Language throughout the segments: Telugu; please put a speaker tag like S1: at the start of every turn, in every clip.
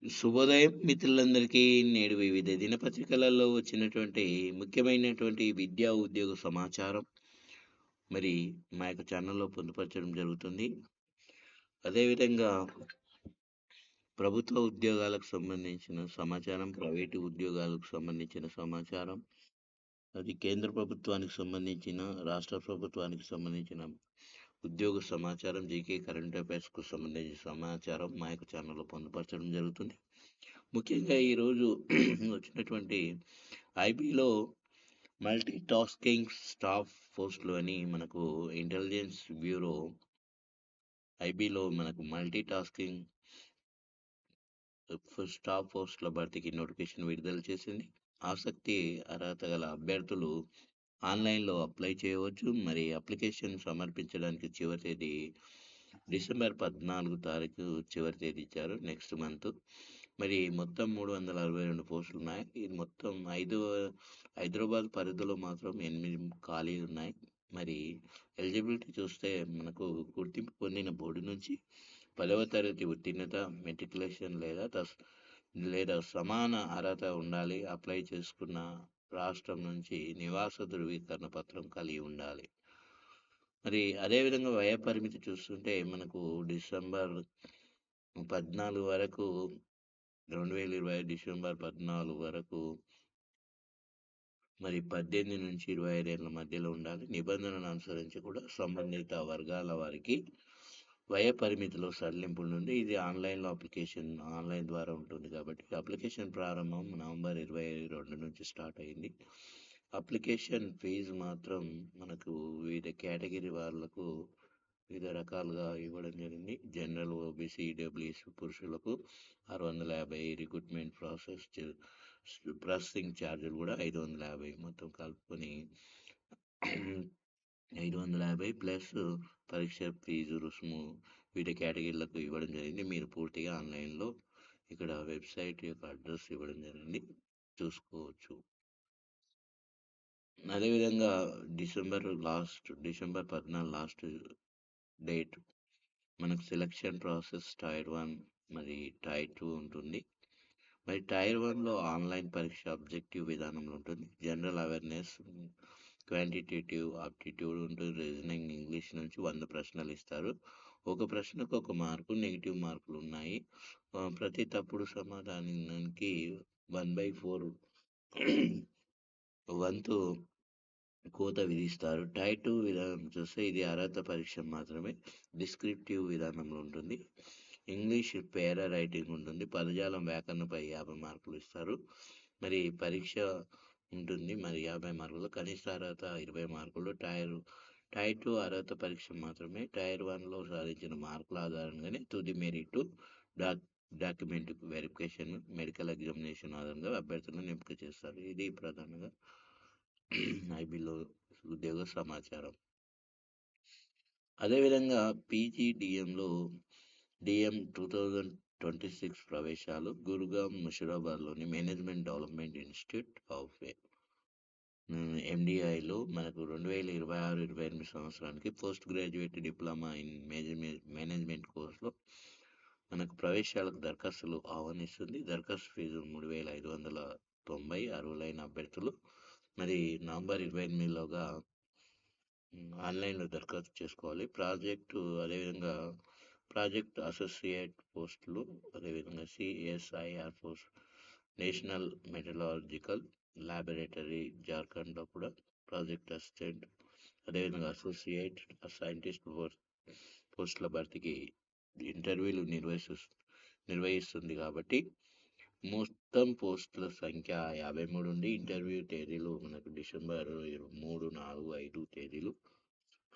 S1: శుభోదయం మిత్రులందరికీ. నేడు వివిధ దినపత్రికలలో వచ్చినటువంటి ముఖ్యమైనటువంటి విద్యా ఉద్యోగ సమాచారం మరి మా యొక్క ఛానల్లో పొందుపరచడం జరుగుతుంది. అదేవిధంగా ప్రభుత్వ ఉద్యోగాలకు సంబంధించిన సమాచారం, ప్రైవేటు ఉద్యోగాలకు సంబంధించిన సమాచారం, అది కేంద్ర ప్రభుత్వానికి సంబంధించిన, రాష్ట్ర ప్రభుత్వానికి సంబంధించిన ఉద్యోగ సమాచారం, జీకే కరెంట్ అఫైర్స్కు సంబంధించిన సమాచారం మా యొక్క ఛానల్లో పొందుపరచడం జరుగుతుంది. ముఖ్యంగా ఈరోజు వచ్చినటువంటి ఐబీలో మల్టీ టాస్కింగ్ స్టాఫ్ పోస్టులు అని మనకు ఇంటెలిజెన్స్ బ్యూరో ఐబీలో మనకు మల్టీ టాస్కింగ్ స్టాఫ్ పోస్టుల భర్తీకి నోటిఫికేషన్ విడుదల చేసింది. ఆసక్తి అర్హత గల అభ్యర్థులు ఆన్లైన్లో అప్లై చేయవచ్చు. మరి అప్లికేషన్ సమర్పించడానికి చివరి తేదీ డిసెంబర్ 14 తారీఖు చివరి తేదీ ఇచ్చారు, నెక్స్ట్ మంత్. మరి మొత్తం 362 పోస్టులు ఉన్నాయి. ఇది మొత్తం హైదరాబాద్ పరిధిలో మాత్రం 8 ఖాళీలు ఉన్నాయి. మరి ఎలిజిబిలిటీ చూస్తే మనకు గుర్తింపు పొందిన బోర్డు నుంచి 10వ తరగతి ఉత్తీర్ణత, మెట్రికులేషన్ లేదా సమాన అర్హత ఉండాలి. అప్లై చేసుకున్న రాష్ట్రం నుంచి నివాస ధృవీకరణ పత్రం కలిగి ఉండాలి. మరి అదేవిధంగా వయ పరిమితి చూస్తుంటే మనకు డిసెంబర్ 14 వరకు 2020 డిసెంబర్ 14 వరకు మరి 18 నుంచి 25 ఏళ్ల మధ్యలో ఉండాలి. నిబంధనలను అనుసరించి కూడా సంబంధిత వర్గాల వారికి వయ పరిమితిలో సడలింపుల నుండి ఇది ఆన్లైన్లో అప్లికేషన్ ఆన్లైన్ ద్వారా ఉంటుంది కాబట్టి అప్లికేషన్ ప్రారంభం నవంబర్ 22 నుంచి స్టార్ట్ అయింది. అప్లికేషన్ ఫీజు మాత్రం మనకు వివిధ కేటగిరీ వాళ్ళకు వివిధ రకాలుగా ఇవ్వడం జరిగింది. జనరల్, ఓబీసీ, ఈడబ్ల్యూఎస్ పురుషులకు 650, రిక్రూట్మెంట్ ప్రాసెసింగ్ ఛార్జీలు కూడా 550, మొత్తం కలుపుకొని 550 ప్లస్ పరీక్ష ఫీజు రుసుము వివిధ కేటగిరీలకు ఇవ్వడం జరిగింది. మీరు పూర్తిగా ఆన్లైన్లో ఇక్కడ వెబ్సైట్ యొక్క అడ్రస్ ఇవ్వడం జరిగింది, చూసుకోవచ్చు. అదేవిధంగా డిసెంబర్ 14 లాస్ట్ డేట్. మనకు సెలక్షన్ ప్రాసెస్ టైర్ 1 మరి టైర్ 2 ఉంటుంది. మరి టైర్ 1లో ఆన్లైన్ పరీక్ష ఆబ్జెక్టివ్ విధానంలో ఉంటుంది. జనరల్ అవేర్నెస్, క్వాంటిటేటివ్ ఆప్టిట్యూడ్ ఉంటుంది. రీజనింగ్, ఇంగ్లీష్ నుంచి 100 ప్రశ్నలు ఇస్తారు. ఒక ప్రశ్నకు 1 మార్కు, నెగిటివ్ మార్కులు ఉన్నాయి. ప్రతి తప్పుడు సమాధానానికి 1/4 వంతు కోత విధిస్తారు. టైర్ 2 విధానం చూస్తే ఇది అర్హత పరీక్ష మాత్రమే. డిస్క్రిప్టివ్ విధానంలో ఉంటుంది. ఇంగ్లీష్ పేరా రైటింగ్ ఉంటుంది. పదజాలం, వ్యాకరణపై 50 మార్కులు ఇస్తారు. మరి పరీక్ష ఉంటుంది మరి 50 మార్కులు. కనిష్ట అర్హత 20 మార్కులు. టైర్ 2 అర్హత పరీక్ష మాత్రమే. టైర్ 1లో సాధించిన మార్కుల ఆధారంగానే తుది merit, document verification, medical examination ఆధారంగా అభ్యర్థులను ఎంపిక చేస్తారు. ఇది ప్రధానంగా ఐబీలో ఉద్యోగ సమాచారం. అదేవిధంగా పీజీడిఎంలో డిఎం 2026 ప్రవేశాలు గురుగాం, ముషిరాబాద్లోని మేనేజ్మెంట్ డెవలప్మెంట్ ఇన్స్టిట్యూట్ ఆఫ్ ఎండిఐలో మనకు 2026-28 సంవత్సరానికి post graduate diploma in management కోర్సులో మనకు ప్రవేశాలకు దరఖాస్తులు ఆహ్వానిస్తుంది. దరఖాస్తు ఫీజు 3590. అర్హులైన అభ్యర్థులు మరి నవంబర్ 28లోగా ఆన్లైన్లో దరఖాస్తు చేసుకోవాలి. అదేవిధంగా ప్రాజెక్ట్ అసోసియేట్ పోస్టులు, అదేవిధంగా సిఎస్ఐఆర్ పోస్ట్, నేషనల్ మెటలాజికల్ ల్యాబొరేటరీ జార్ఖండ్లో కూడా ప్రాజెక్ట్ అసిస్టెంట్, అదేవిధంగా అసోసియేట్ సైంటిస్ట్ పోస్టుల భర్తీకి ఇంటర్వ్యూలు నిర్వహిస్తుంది కాబట్టి మొత్తం పోస్టుల సంఖ్య 53 ఉండి ఇంటర్వ్యూ తేదీలు మనకు డిసెంబర్ 3, 4, 5 తేదీలు.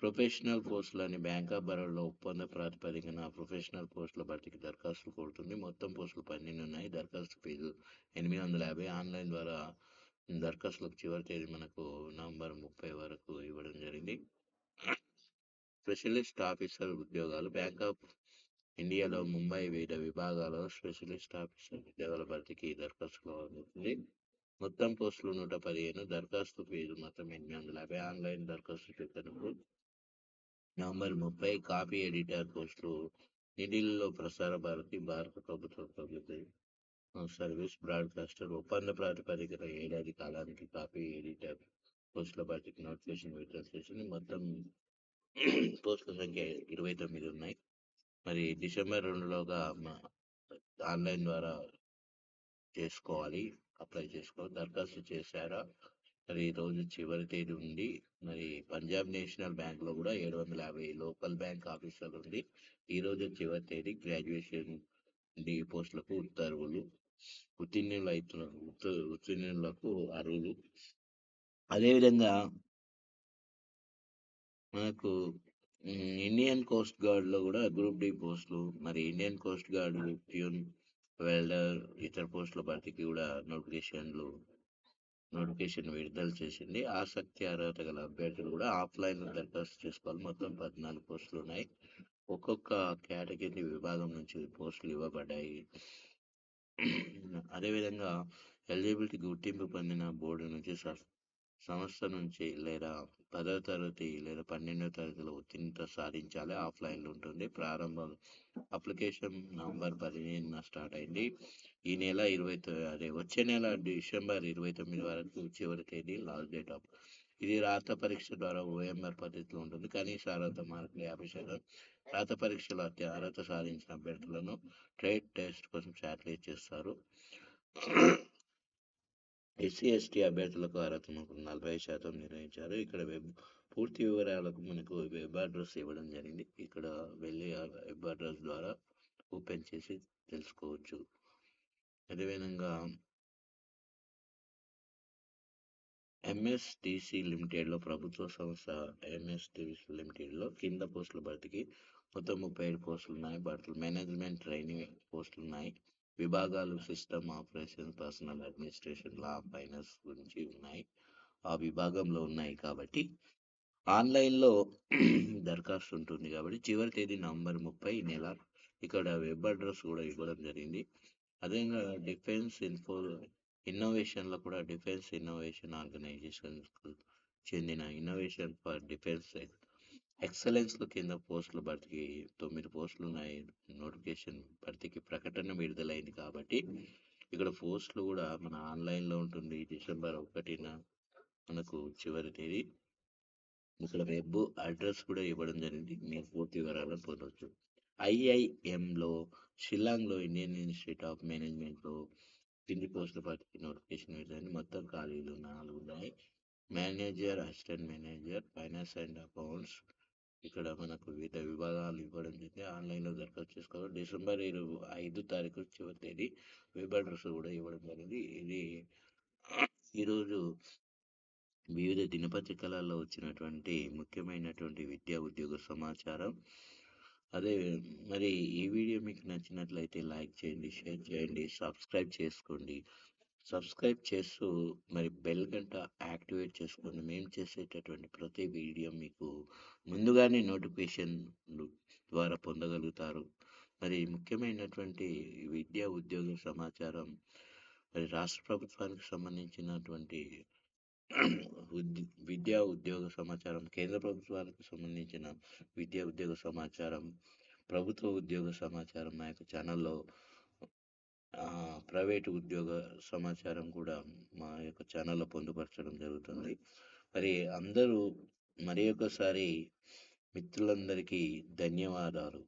S1: ప్రొఫెషనల్ పోస్టులని బ్యాంక్ ఆఫ్ బరోడాలో ఒప్పంద ప్రాతిపదికన ప్రొఫెషనల్ పోస్టుల భర్తీకి దరఖాస్తులు కోరుతుంది. మొత్తం పోస్టులు 12 ఉన్నాయి. దరఖాస్తు ఫీజు 850. ఆన్లైన్ ద్వారా దరఖాస్తులకు చివరి తేదీ మనకు నవంబర్ 30 వరకు ఇవ్వడం జరిగింది. స్పెషలిస్ట్ ఆఫీసర్ ఉద్యోగాలు బ్యాంక్ ఆఫ్ ఇండియాలో ముంబై వివిధ విభాగాల్లో స్పెషలిస్ట్ ఆఫీసర్ ఉద్యోగాల భర్తీకి దరఖాస్తులు అవుతుంది. మొత్తం పోస్టులు 115. దరఖాస్తు ఫీజు మొత్తం 850. ఆన్లైన్ దరఖాస్తు స్వీకరణకు నవంబర్ 30. కాపీ ఎడిటర్ పోస్టులు ఢిల్లీలో ప్రసార భారతి, భారత ప్రభుత్వ సర్వీస్ బ్రాడ్‌కాస్టర్ ఒప్పంద ప్రాతిపదికన ఏడాది కాలానికి కాపీ ఎడిటర్ పోస్టుల భర్తీకి నోటిఫికేషన్ విడుదల చేసింది. మొత్తం పోస్టుల సంఖ్య 29 ఉన్నాయి. మరి డిసెంబర్ 2లోగా ఆన్‌లైన్ ద్వారా చేసుకోవాలి. అప్లై చేసుకోవాలి. దరఖాస్తు చేశారా? మరి ఈరోజు చివరి తేదీ ఉంది. మరి పంజాబ్ నేషనల్ బ్యాంక్‌లో కూడా 750 లోకల్ బ్యాంక్ ఆఫీసర్లు ఉంది. ఈరోజు చివరి తేదీ. గ్రాడ్యుయేషన్ పోస్టులకు ఉత్తర్వులు. ఉత్తీర్ణులకు అర్హులు. అదేవిధంగా మనకు ఇండియన్ కోస్ట్ గార్డ్‌లో కూడా గ్రూప్ డి పోస్టులు, మరి Indian coast guard peon, welder ఇతర పోస్టుల భర్తీకి కూడా నోటిఫికేషన్ విడుదల చేసింది. ఆసక్తి, అర్హత గల అభ్యర్థులు కూడా ఆఫ్‌లైన్‌లో దరఖాస్తు చేసుకోవాలి. మొత్తం 14 పోస్టులున్నాయి. ఒక్కొక్క కేటగిరీ విభాగం నుంచి పోస్టులు ఇవ్వబడ్డాయి. అదేవిధంగా ఎలిజిబిలిటీ గుర్తింపు పొందిన బోర్డు నుంచి సంస్థ నుంచి లేదా 10వ తరగతి లేదా 12వ తరగతిలో ఉత్తీర్ణత సాధించాలి. ఆఫ్‌లైన్‌లో ఉంటుంది. ప్రారంభం అప్లికేషన్ నవంబర్ 15న స్టార్ట్ అయింది. ఈ నెల వచ్చే నెల డిసెంబర్ 29 వరకు చివరి తేదీ లాస్ట్ డేట్ ఆఫ్. ఇది రాత పరీక్ష ద్వారా ఓఎంఆర్ పద్ధతిలో ఉంటుంది. కనీస అర్హత మార్కులు 50%. రాత పరీక్షలో అర్హత సాధించిన అభ్యర్థులను ట్రేడ్ టెస్ట్ కోసం షార్ట్‌లిస్ట్ చేస్తారు. ఎస్సీ, ఎస్టీ అభ్యర్థులకు అర్హత మార్కులు 40% నిర్ణయించారు. ఇక్కడ పూర్తి వివరాలకు మనకు వెబ్ అడ్రస్ ఇవ్వడం జరిగింది. ఇక్కడ వెళ్ళి ఆ వెబ్ అడ్రస్ ద్వారా ఓపెన్ చేసి తెలుసుకోవచ్చు. అదేవిధంగా ఎంఎస్టీసీ లిమిటెడ్‌లో ప్రభుత్వ సంస్థ ఎంఎస్టీసీ లిమిటెడ్‌లో కింద పోస్టుల భర్తీకి మొత్తం 35 పోస్టులున్నాయి. మేనేజ్మెంట్ ట్రైనింగ్ పోస్టులున్నాయి. విభాగాలు system operation, personnel administration, law, finance గురించి ఉన్నాయి. ఆ విభాగంలో ఉన్నాయి కాబట్టి ఆన్‌లైన్‌లో దరఖాస్తు ఉంటుంది కాబట్టి చివరి తేదీ నవంబర్ 30 ఈ నెల. ఇక్కడ వెబ్ అడ్రస్ కూడా ఇవ్వడం జరిగింది. అదేవిధంగా ఇన్నోవేషన్‌లో కూడా డిఫెన్స్ ఇన్నోవేషన్ ఆర్గనైజేషన్స్‌కు చెందిన ఇన్నోవేషన్ ఫర్ డిఫెన్స్ ఎక్సలెన్స్‌లో కింద పోస్టుల భర్తీకి 9 పోస్టులున్నాయి. నోటిఫికేషన్ భర్తీకి ప్రకటన విడుదలైంది కాబట్టి ఇక్కడ పోస్టులు కూడా మన ఆన్‌లైన్‌లో ఉంటుంది. డిసెంబర్ 1న మనకు చివరి తేదీ. ఇక్కడ వెబ్ అడ్రస్ కూడా ఇవ్వడం జరిగింది. మీరు పూర్తి వివరాలను పొందవచ్చు. ఐఐఎంలో షిల్లాంగ్‌లో ఇండియన్ ఇన్స్టిట్యూట్ ఆఫ్ మేనేజ్మెంట్‌లో కింది పోస్టుల భర్తీకి నోటిఫికేషన్ విడుదలైంది. మొత్తం ఖాళీలు 4 ఉన్నాయి. Manager, assistant manager, finance and accounts. ఇక్కడ మనకు వివిధ విభాగాలు ఇవ్వడం జరిగింది. ఆన్‌లైన్‌లో దరఖాస్తు చేసుకోవాలి. డిసెంబర్ 5 తారీఖు చివరి తేదీ. వెబ్ అడ్రస్ కూడా ఇవ్వడం జరిగింది. ఇది ఈరోజు వివిధ దినపత్రికలలో వచ్చినటువంటి ముఖ్యమైనటువంటి విద్యా ఉద్యోగ సమాచారం. అదే మరి ఈ వీడియో మీకు నచ్చినట్లయితే లైక్ చేయండి, షేర్ చేయండి, సబ్స్క్రైబ్ చేసుకోండి. సబ్స్క్రైబ్ చేస్తూ మరి బెల్ గంట యాక్టివేట్ చేసుకోండి. మేము చేసేటటువంటి ప్రతి వీడియో మీకు ముందుగానే నోటిఫికేషన్ ద్వారా పొందగలుగుతారు. మరి ముఖ్యమైనటువంటి విద్యా ఉద్యోగ సమాచారం మరి రాష్ట్ర ప్రభుత్వానికి సంబంధించినటువంటి విద్యా ఉద్యోగ సమాచారం, కేంద్ర ప్రభుత్వానికి సంబంధించిన విద్యా ఉద్యోగ సమాచారం, ప్రభుత్వ ఉద్యోగ సమాచారం మా యొక్క ఛానల్లో, ప్రైవేటు ఉద్యోగ సమాచారం కూడా మా యొక్క ఛానల్లో పొందుపరచడం జరుగుతుంది. మరి అందరూ మరి ఒకసారి మిత్రులందరికీ ధన్యవాదాలు.